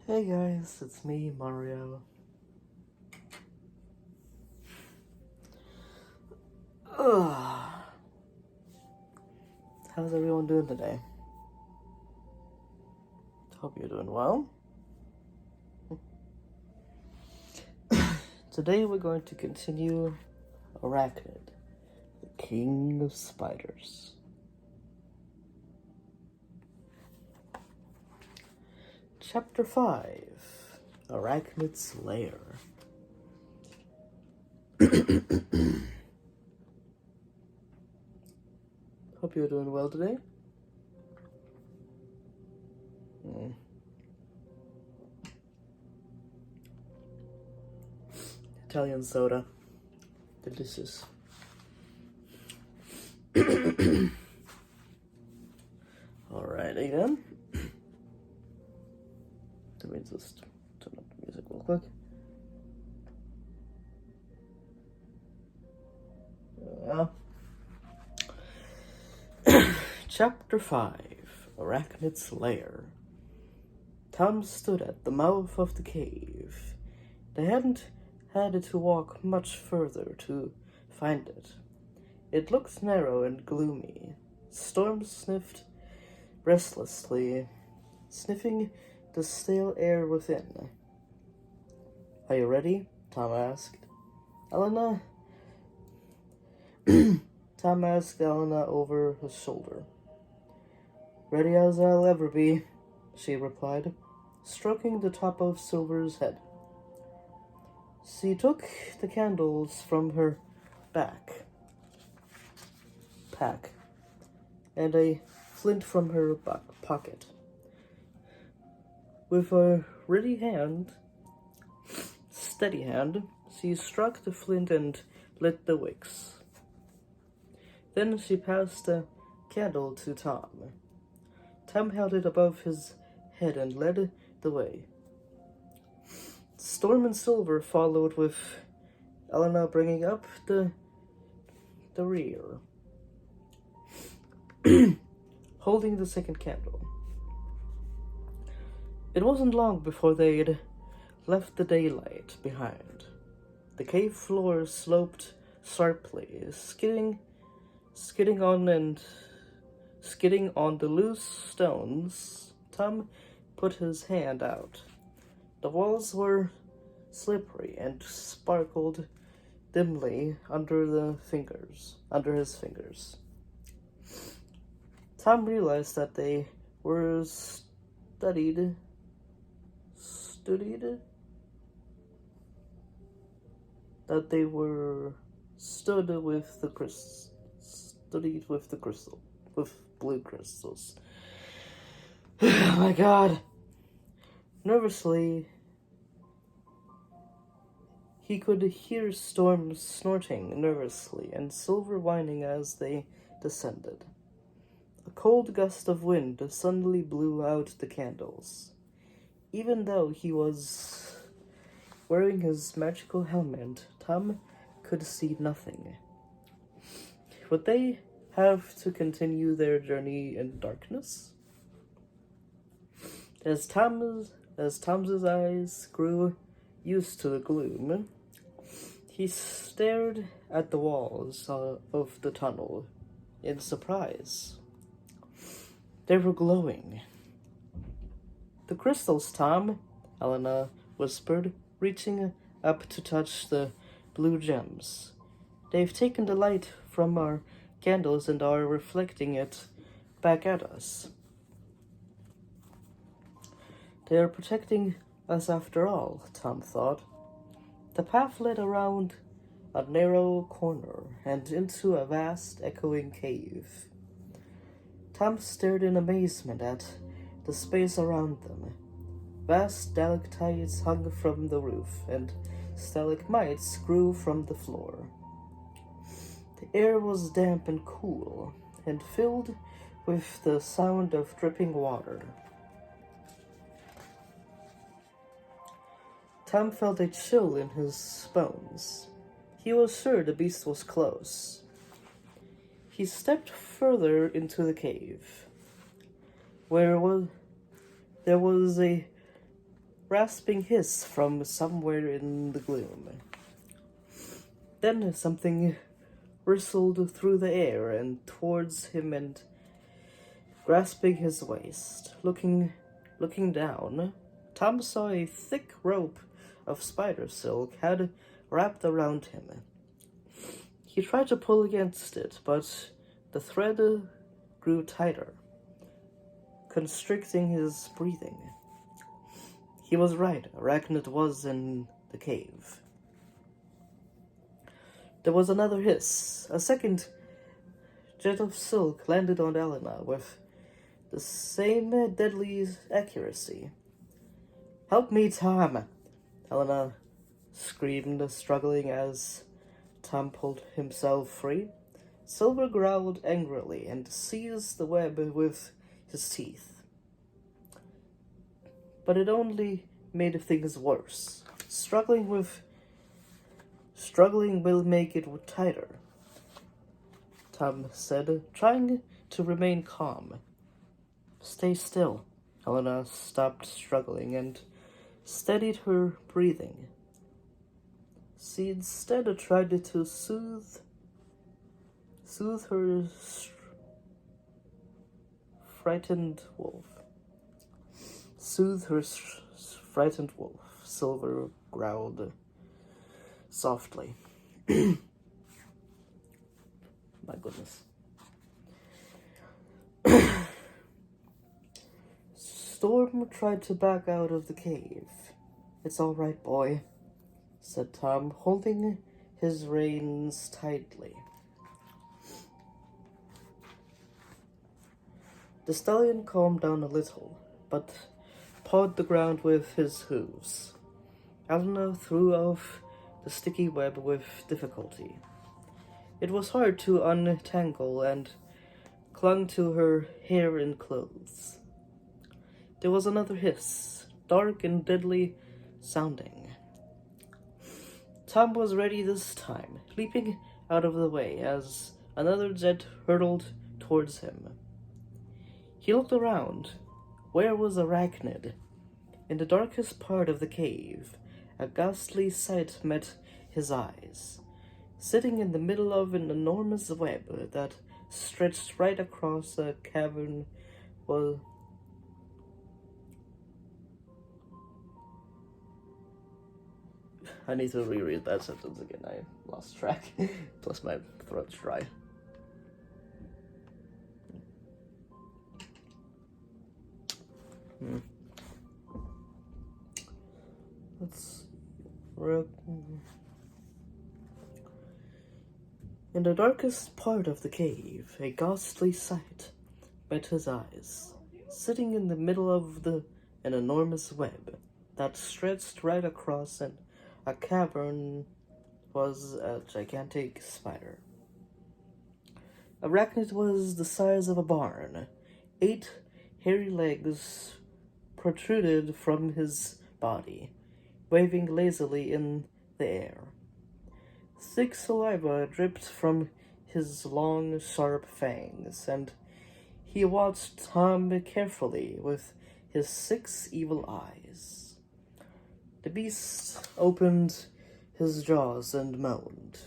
Hey guys, it's me, Mario. Ugh. How's everyone doing today? Hope you're doing well. Today we're going to continue Arachnid, the king of spiders. Chapter 5, Arachnid's Lair. Hope you're doing well today. Italian soda. Delicious. Alrighty then. Let me just turn up the music real quick. Chapter 5, Arachnid's Lair. Tom stood at the mouth of the cave. They hadn't had to walk much further to find it. It looked narrow and gloomy. Storm sniffed restlessly, sniffing the stale air within. "Are you ready?" Tom asked. Elena Tom asked Elena over his shoulder. "Ready as I'll ever be," she replied, stroking the top of Silver's head. She took the candles from her pack and a flint from her pocket. With a steady hand, she struck the flint and lit the wicks. Then she passed the candle to Tom. Tom held it above his head and led the way. Storm and Silver followed, with Elena bringing up the rear, holding the second candle. It wasn't long before they'd left the daylight behind. The cave floor sloped sharply, skidding on the loose stones. Tom put his hand out. The walls were slippery and sparkled dimly under his fingers. Tom realized that they were studied with blue crystals. Oh my god. Nervously, he could hear Storm snorting nervously and Silver whining as they descended. A cold gust of wind suddenly blew out the candles. Even though he was wearing his magical helmet, Tom could see nothing. Would they have to continue their journey in darkness? As Tom's eyes grew used to the gloom, he stared at the walls of the tunnel in surprise. They were glowing. "The crystals, Tom," Elena whispered, reaching up to touch the blue gems. "They've taken the light from our candles and are reflecting it back at us. They are protecting us after all," Tom thought. The path led around a narrow corner and into a vast, echoing cave. Tom stared in amazement at the space around them. Vast stalactites hung from the roof, and stalagmites grew from the floor. The air was damp and cool, and filled with the sound of dripping water. Tom felt a chill in his bones. He was sure the beast was close. He stepped further into the cave, where there was a rasping hiss from somewhere in the gloom. Then something whistled through the air and towards him, and grasping his waist, looking down, Tom saw a thick rope of spider silk had wrapped around him. He tried to pull against it, but the thread grew tighter, constricting his breathing. He was right. Arachnid was in the cave. There was another hiss. A second jet of silk landed on Elena with the same deadly accuracy. "Help me, Tom!" Elena screamed, struggling as Tom pulled himself free. Silver growled angrily and seized the web with his teeth. But it only made things worse. Struggling will make it tighter, Tom said, trying to remain calm. "Stay still." Helena stopped struggling and steadied her breathing. She instead tried to soothe her frightened wolf. Silver growled softly. My goodness. Storm tried to back out of the cave. "It's all right, boy," said Tom, holding his reins tightly. The stallion calmed down a little, but pawed the ground with his hooves. Elena threw off the sticky web with difficulty. It was hard to untangle and clung to her hair and clothes. There was another hiss, dark and deadly sounding. Tom was ready this time, leaping out of the way as another jet hurtled towards him. He looked around. Where was Arachnid? In the darkest part of the cave, a ghastly sight met his eyes. Sitting in the middle of an enormous web that stretched right across a cavern was I need to reread that sentence again. I lost track. Plus my throat's dry. Let's In the darkest part of the cave, a ghastly sight met his eyes. Sitting in the middle of an enormous web that stretched right across a cavern was a gigantic spider. Arachnid was the size of a barn. 8 hairy legs protruded from his body, waving lazily in the air. Thick saliva dripped from his long, sharp fangs, and he watched Tom carefully with his 6 evil eyes. The beast opened his jaws and moaned.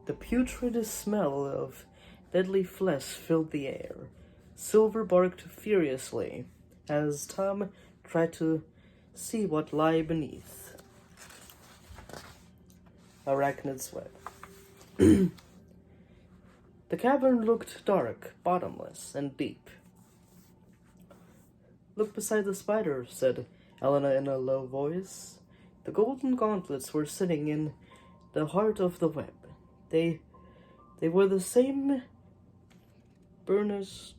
The putrid smell of deadly flesh filled the air. Silver barked furiously as Tom tried to see what lay beneath Arachnid's web. The cavern looked dark, bottomless, and deep. "Look beside the spider," said Elena in a low voice. The golden gauntlets were sitting in the heart of the web. They were the same burnished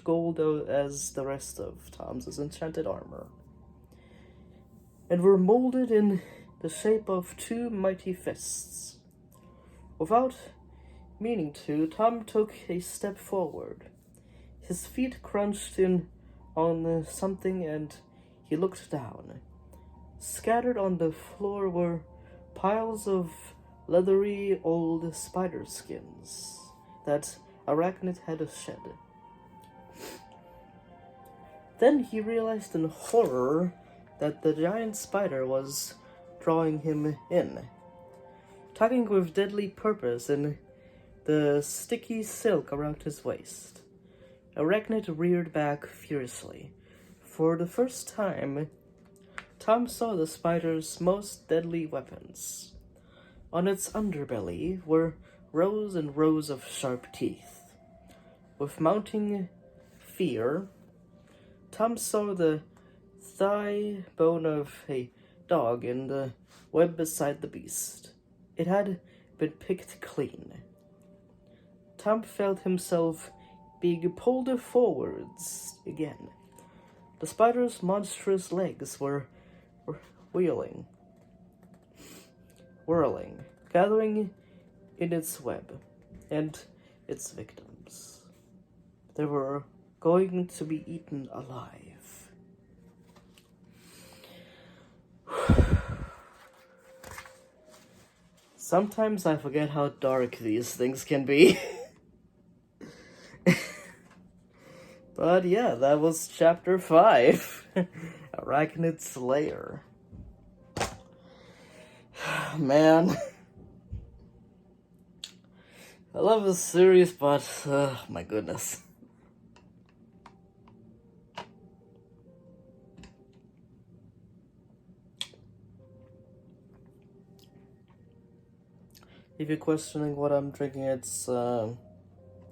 gold as the rest of Tom's enchanted armor, and were molded in the shape of 2 mighty fists. Without meaning to, Tom took a step forward. His feet crunched in on something, and he looked down. Scattered on the floor were piles of leathery old spider skins that Arachnid had shed. Then he realized in horror that the giant spider was drawing him in, tugging with deadly purpose in the sticky silk around his waist. Arachnid reared back furiously. For the first time, Tom saw the spider's most deadly weapons. On its underbelly were rows and rows of sharp teeth. With mounting fear, Tom saw the thigh bone of a dog in the web beside the beast. It had been picked clean. Tom felt himself being pulled forwards again. The spider's monstrous legs were whirling, gathering in its web, and its victims. They were going to be eaten alive. Sometimes I forget how dark these things can be. But yeah, that was chapter 5. Arachnid's Lair. Man. I love this series, but my goodness. If you're questioning what I'm drinking, it's an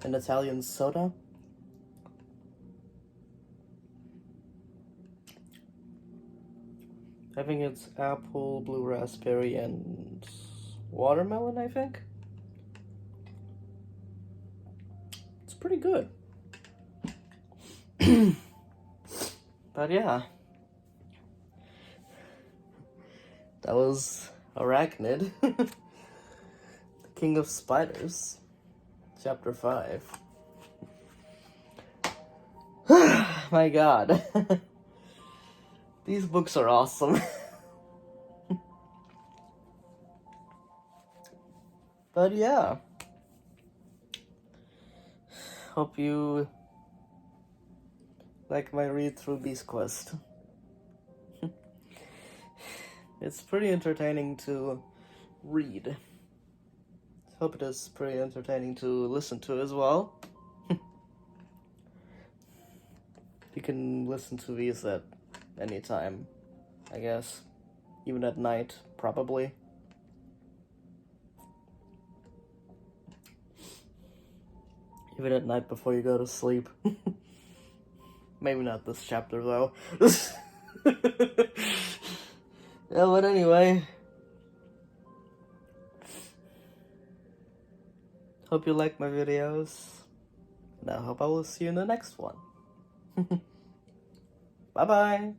Italian soda. I think it's apple, blue raspberry, and watermelon, I think. It's pretty good. But yeah. That was Arachnid. The King of Spiders. Chapter 5. My god. These books are awesome. But yeah. Hope you like my read through Beast Quest. It's pretty entertaining to read. Hope it is pretty entertaining to listen to as well. You can listen to these at any time, I guess. Even at night, probably. Even at night before you go to sleep. Maybe not this chapter, though. Yeah, but anyway. Hope you like my videos. And I hope I will see you in the next one. Bye-bye.